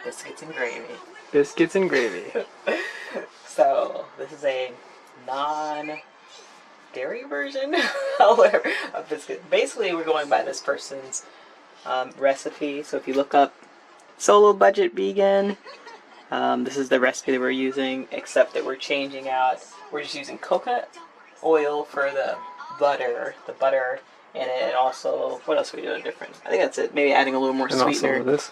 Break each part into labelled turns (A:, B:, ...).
A: Biscuits and gravy.
B: Biscuits and gravy.
A: So this is a non-dairy version of biscuit. Basically, we're going by this person's recipe. So if you look up solo budget vegan, this is the recipe that we're using, except that we're changing out. We're just using coconut oil for the butter in it, and also what else are we doing different? I think that's it. Maybe adding a little more sweetener.
B: Also this.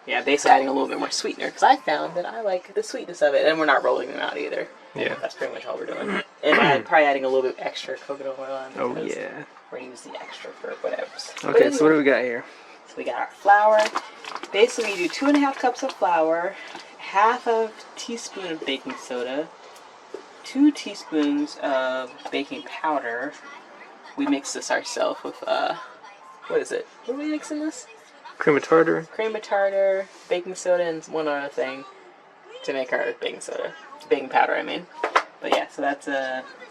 A: Yeah, basically adding a little bit more sweetener, because I found that I like the sweetness of it, and we're not rolling them out either.
B: Yeah.
A: That's pretty much all we're doing. And I'm probably adding a little bit extra coconut oil on.
B: Oh yeah.
A: We're using the extra for whatever.
B: Okay, so what do we got here?
A: So we got our flour. Basically, you do 2.5 cups of flour, half a teaspoon of baking soda, 2 teaspoons of baking powder. We mix this ourselves with, what is it? What are we mixing this?
B: Cream of tartar.
A: Cream of tartar, baking soda, and one other thing to make our baking soda. Baking powder, I mean. But yeah, so that's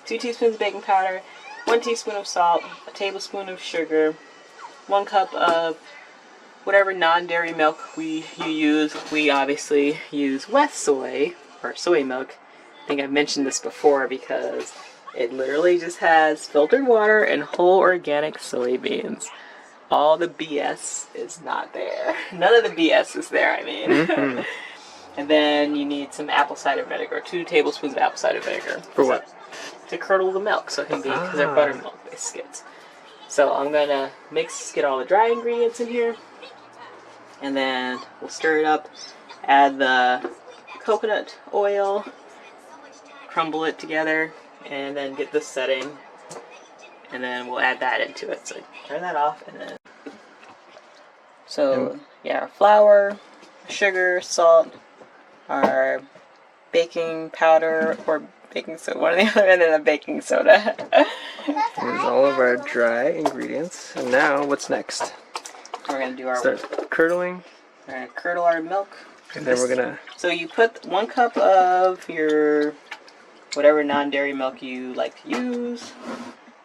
A: 2 teaspoons of baking powder, 1 teaspoon of salt, a tablespoon of sugar, 1 cup of whatever non-dairy milk you use. We obviously use West soy, or soy milk. I think I've mentioned this before because it literally just has filtered water and whole organic soybeans. All the BS is not there. None of the BS is there, I mean.
B: Mm-hmm.
A: And then you need some apple cider vinegar, 2 tablespoons of apple cider vinegar.
B: For what?
A: To curdle the milk, so it can be, because they're buttermilk biscuits. So I'm going to get all the dry ingredients in here. And then we'll stir it up, add the coconut oil, crumble it together, and then get this setting. And then we'll add that into it. So turn that off, and then... So, yeah, our flour, sugar, salt, our baking powder, or baking soda, one or the other, and then the baking soda.
B: Here's all of our dry ingredients. And now, what's next?
A: We're going to do our...
B: Start curdling.
A: We're going to curdle our milk.
B: And then we're going to...
A: So you put 1 cup of your whatever non-dairy milk you like to use.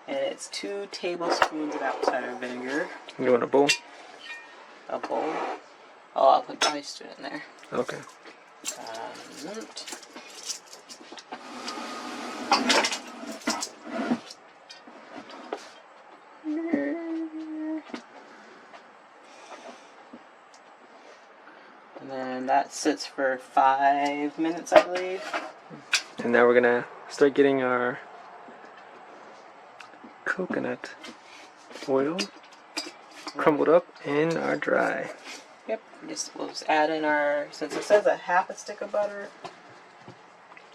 A: And it's 2 tablespoons of apple cider vinegar.
B: You want a bowl?
A: A bowl? Oh, I'll put ice to it in there.
B: Okay.
A: And then that sits for 5 minutes, I believe.
B: And now we're gonna start getting our coconut oil crumbled up in our dry.
A: Yep, we'll just add in our, since it says a half a stick of butter,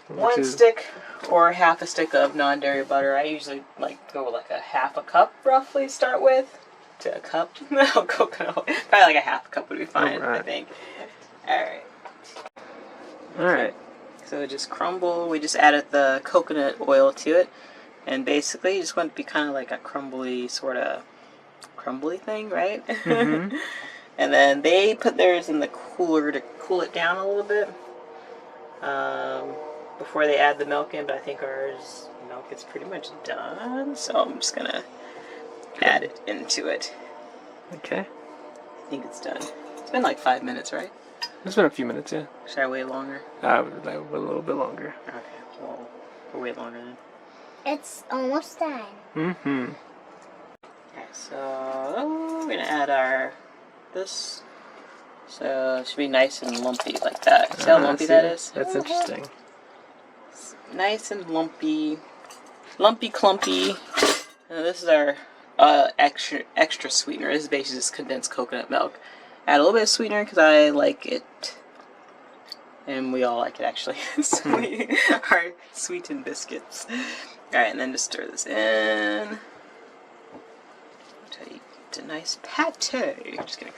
A: one stick or half a stick of non-dairy butter. I usually like go like a half a cup roughly start with to a cup. No, coconut oil. Probably like a half a cup would be fine, I think. Alright.
B: Alright.
A: So just crumble, we just added the coconut oil to it. And basically you just want it to be kind of like a crumbly thing, right? Mm-hmm. And then they put theirs in the cooler to cool it down a little bit before they add the milk in, but I think ours milk is pretty much done, so I'm just gonna add it into it.
B: Okay.
A: I think it's done. It's been like 5 minutes, right?
B: It's been a few minutes, yeah.
A: Should I wait longer?
B: I would like a little bit longer.
A: Okay, well, we'll wait longer then.
C: It's almost done.
B: Mm-hmm.
A: Okay, so we're gonna add this. So it should be nice and lumpy like that. See how lumpy that is?
B: That's interesting.
A: It's nice and lumpy, clumpy. And this is our extra sweetener. This is basically just condensed coconut milk. Add a little bit of sweetener because I like it, and we all like it actually. So we are sweetened biscuits. All right, and then just stir this in. It's a nice pate. Just kidding.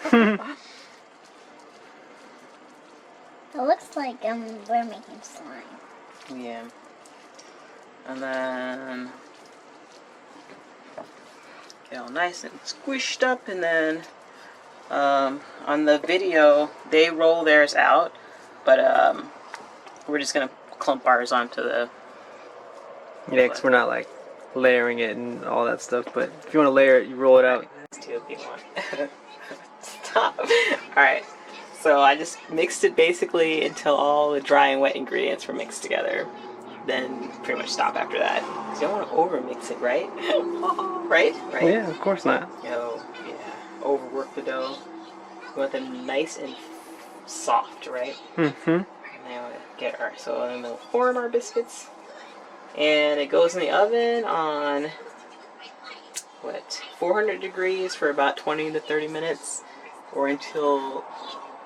C: It looks like we're making slime.
A: Yeah. And then get all nice and squished up, and then on the video they roll theirs out, but we're just gonna clump ours onto the.
B: Yeah, because we're not like layering it and all that stuff. But if you want to layer it, you roll it out.
A: Two if you want. Stop. All right. So I just mixed it basically until all the dry and wet ingredients were mixed together. Then pretty much stop after that. Because you don't want to over mix it, right? Right? Right?
B: Yeah, of course not.
A: Oh, yeah. Overwork the dough. You want them nice and soft, right?
B: Mm-hmm.
A: And then we'll get our, so then we'll form our biscuits. And it goes in the oven on, what, 400 degrees for about 20 to 30 minutes. Or until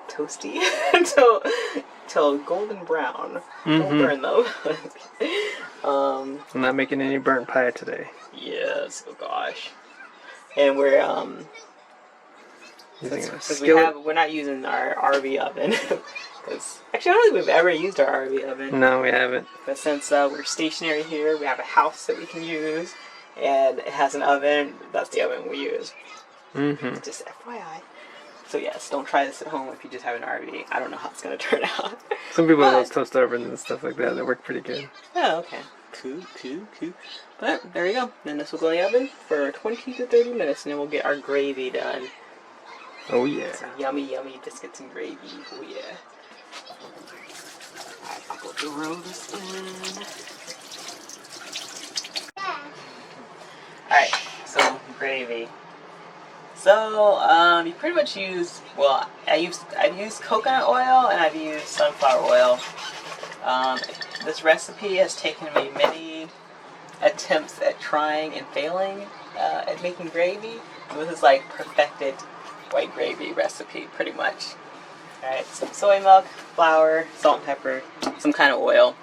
A: toasty. until golden brown. Don't burn them.
B: I'm not making any burnt pie today.
A: Yes, oh gosh. And we're we're not using our RV oven. Because actually, I don't think we've ever used our RV oven.
B: No, we haven't.
A: But since we're stationary here, we have a house that we can use, and it has an oven. That's the oven we use.
B: Mm-hmm.
A: Just FYI. So yes, don't try this at home if you just have an RV. I don't know how it's gonna turn out.
B: Some people have those toast ovens and stuff like that. They work pretty good.
A: Oh, okay. Cool. But there you go. Then this will go in the oven for 20 to 30 minutes, and then we'll get our gravy done.
B: Oh yeah.
A: Some yummy biscuits and gravy. Oh yeah. Alright, I'll go throw this in. Alright, so gravy. So, you pretty much use, well, I've used coconut oil and I've used sunflower oil. This recipe has taken me many attempts at trying and failing at making gravy. And this is like perfected white gravy recipe, pretty much. Alright, some soy milk, flour, salt and pepper, some kind of oil.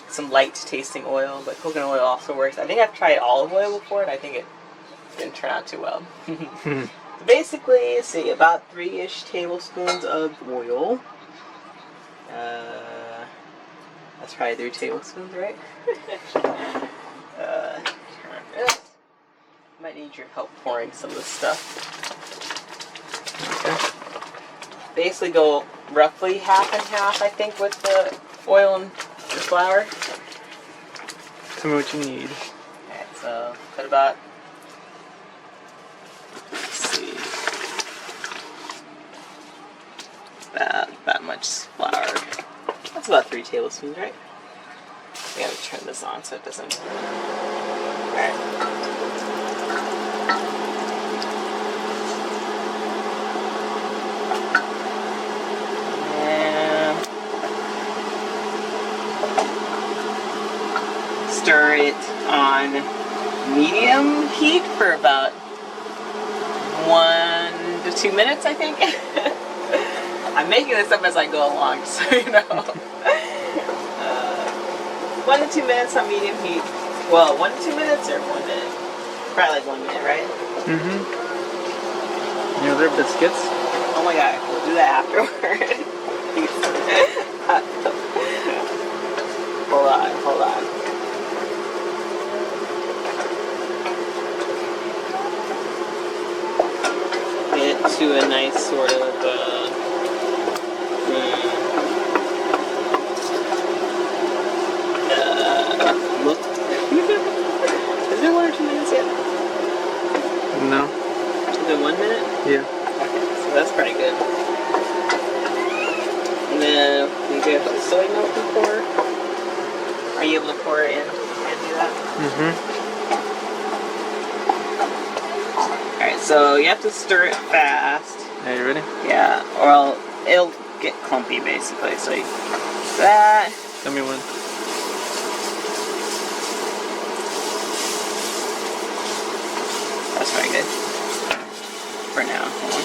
A: Some light tasting oil, but coconut oil also works. I think I've tried olive oil before and I think it didn't turn out too well. So basically, see, about 3-ish tablespoons of oil. That's probably 3 tablespoons, right? Might need your help pouring some of this stuff.
B: Okay.
A: Basically go roughly half and half, I think, with the oil and the flour.
B: Tell me what you need.
A: Alright, so put about, that much flour. That's about 3 tablespoons, right? I gotta turn this on so it doesn't. Alright. And stir it on medium heat for about 1 to 2 minutes, I think. I'm making this up as I go along, so you know. 1 to 2 minutes on medium heat. Well, 1 to 2 minutes or 1 minute? Probably like 1 minute, right?
B: Mm-hmm. You know, they're biscuits.
A: Oh my god, we'll do that afterward. Hold on. Get to a nice sort of look. Is it 1 or 2 minutes yet?
B: No.
A: Is it 1 minute?
B: Yeah.
A: Okay, so that's pretty good. And then we get the soy milk and pour. Are you able to pour it in and do that?
B: Mm-hmm.
A: Alright, so you have to stir it fast.
B: Are you ready?
A: Yeah, or it'll get clumpy basically. So you that.
B: Tell me when.
A: That's very good. For now. Hold on.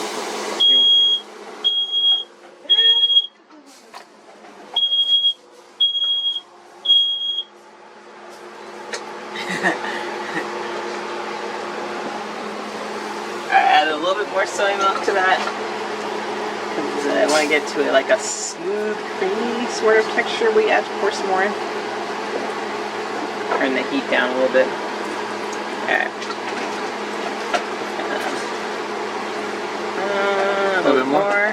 A: Add a little bit more soy milk to that. I want to get to like a smooth, creamy sort of texture. We have to pour some more in. Turn the heat down a little bit. Alright. A little bit more.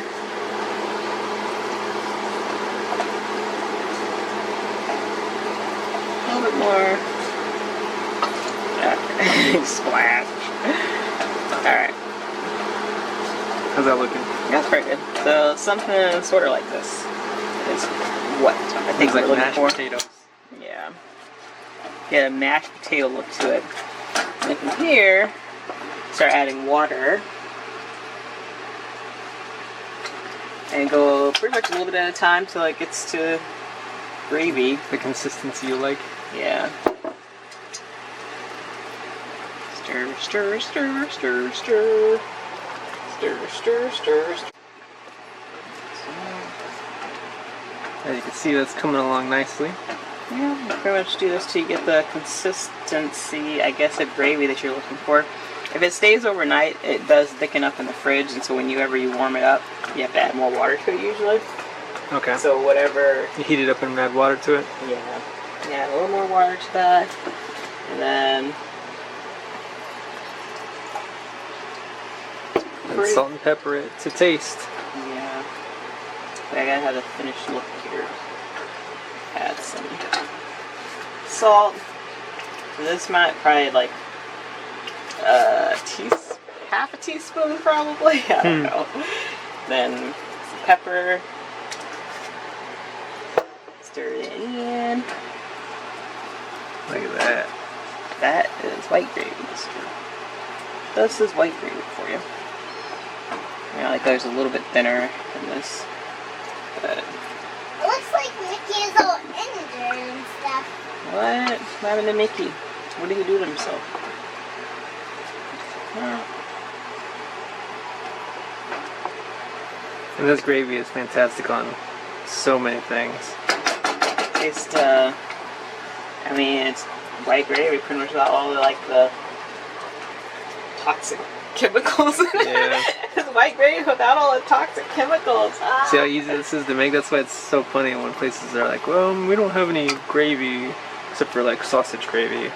A: A little bit more. Splash. Alright.
B: How's that looking?
A: That's pretty good. So something sort of like this is what I think we're looking
B: mashed
A: for.
B: potatoes.
A: Yeah. Get a mashed potato look to it. And from here, start adding water. And go pretty much a little bit at a time till it gets to gravy.
B: The consistency you like.
A: Yeah. Stir, stir, stir, stir, stir. Stir, stir, stir, stir.
B: As you can see, that's coming along nicely.
A: Yeah, you pretty much do this till you get the consistency, I guess, of gravy that you're looking for. If it stays overnight, it does thicken up in the fridge, and so whenever you warm it up, you have to add more water to it usually.
B: Okay.
A: So whatever...
B: You heat it up and add water to it?
A: Yeah. Add a little more water to that. And then...
B: And salt and pepper it to taste.
A: Yeah. But I gotta have a finished look here. Add some salt. This might probably like half a teaspoon probably. I don't know. Then some pepper. Stir it in.
B: Look at that.
A: That is white gravy. This is white gravy for you. Yeah, like there's a little bit thinner than this. But
C: It looks like Mickey's all injured and stuff.
A: what happened to Mickey? What did he do to himself?
B: And this gravy is fantastic on so many things.
A: It's I mean, it's white gravy pretty much without all the toxic chemicals in it.
B: Yeah.
A: It's white gravy without all the toxic chemicals. Ah.
B: See how easy this is to make? That's why it's so funny when places are like, well, we don't have any gravy except for like sausage gravy.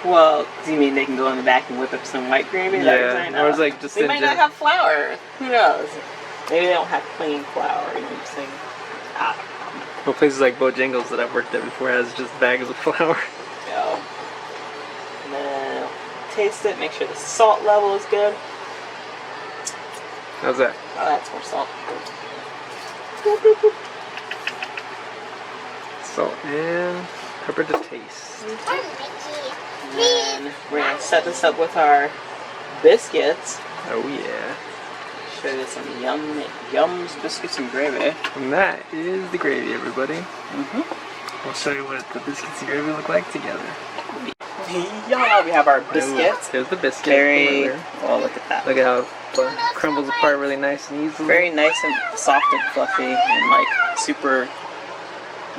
A: Well, do you mean they can go in the back and whip up some white gravy? Is that what you're saying?
B: Or it's like just
A: they might not have flour. Who knows? Maybe they don't have clean flour. You know what I'm saying?
B: Well, places like Bojangles that I've worked at before has just bags of flour.
A: Yeah. And then taste it. Make sure the salt level is good.
B: How's that?
A: Oh, that's more salt.
B: Salt and pepper to taste.
C: Poor Mickey.
A: And then we're gonna set this up with our biscuits.
B: Oh yeah.
A: Show you some yums, biscuits, and gravy.
B: And that is the gravy, everybody.
A: Mm-hmm.
B: I'll show you what the biscuits and gravy look like together.
A: Yeah, we have our biscuits.
B: There's the biscuit.
A: Very, oh, look at that.
B: Look at how it crumbles apart really nice and easily.
A: Very nice and soft and fluffy and like super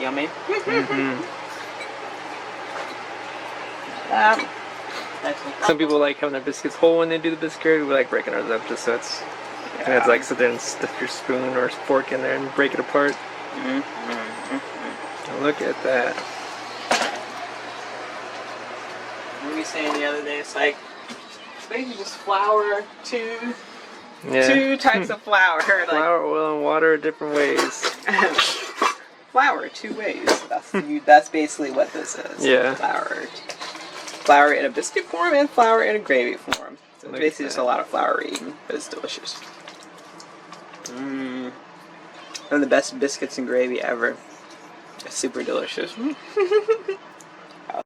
A: yummy.
B: Mm-hmm. Some people like having their biscuits whole when they do the biscuit gravy. We like breaking ours up just so it's...
A: Yeah.
B: And it's like sit there and stick your spoon or fork in there and break it apart. Look at that.
A: What were you saying the other day? It's like basically just flour, two types of flour. Like,
B: Flour, oil, and water different ways.
A: flour, two ways. That's basically what this is.
B: Yeah.
A: Flour in a biscuit form and flour in a gravy form. So it's
B: Look
A: basically
B: at
A: just
B: that.
A: a lot of flour eaten, but it's delicious. One of the best biscuits and gravy ever. It's super delicious.